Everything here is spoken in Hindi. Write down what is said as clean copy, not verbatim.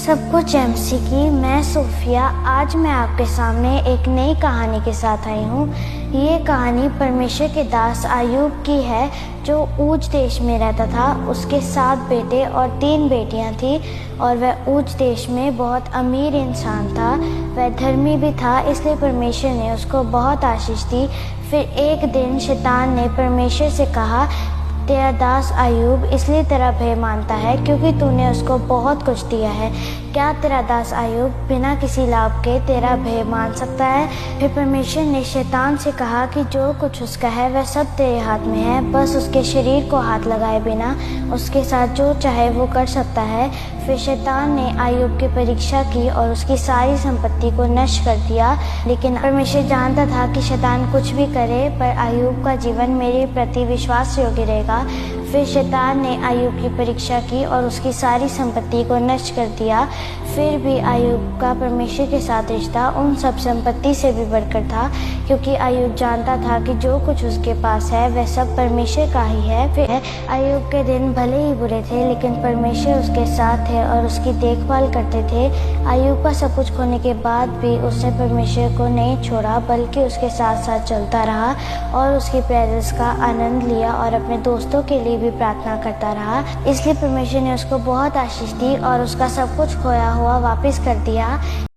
सब कुछ एमसी की मैं सोफिया आज मैं आपके सामने एक नई कहानी के साथ आई हूँ। ये कहानी परमेश्वर के दास अय्यूब की है जो ऊज देश में रहता था। उसके 7 बेटे और 3 बेटियाँ थी और वह ऊज देश में बहुत अमीर इंसान था। वह धर्मी भी था, इसलिए परमेश्वर ने उसको बहुत आशीष दी। फिर एक दिन शैतान ने परमेश्वर से कहा, तेरा दास अय्यूब इसलिए तेरा भय मानता है क्योंकि तूने उसको बहुत कुछ दिया है। क्या तेरा दास अय्यूब बिना किसी लाभ के तेरा भय मान सकता है? फिर परमेश्वर ने शैतान से कहा कि जो कुछ उसका है वह सब तेरे हाथ में है, बस उसके शरीर को हाथ लगाए बिना उसके साथ जो चाहे वो कर सकता है। फिर शैतान ने अय्यूब की परीक्षा की और उसकी सारी संपत्ति को नष्ट कर दिया। लेकिन परमेश्वर जानता था कि शैतान कुछ भी करे पर अय्यूब का जीवन मेरे प्रति विश्वास योग्य रहेगा। फिर शैतान ने अय्यूब की परीक्षा की और उसकी सारी संपत्ति को नष्ट कर दिया। फिर भी अय्यूब का परमेश्वर के साथ रिश्ता उन सब संपत्ति से भी बढ़कर था, क्योंकि अय्यूब जानता था कि जो कुछ उसके पास है वह सब परमेश्वर का ही है। फिर अय्यूब के दिन भले ही बुरे थे, लेकिन परमेश्वर उसके साथ थे और उसकी देखभाल करते थे। अय्यूब का सब कुछ खोने के बाद भी उसने परमेश्वर को नहीं छोड़ा, बल्कि उसके साथ साथ चलता रहा और उसकी प्रेजेंस का आनंद लिया और अपने दोस्तों के लिए भी प्रार्थना करता रहा। इसलिए परमेश्वर ने उसको बहुत आशीष दी और उसका सब कुछ खोया हुआ वापस कर दिया।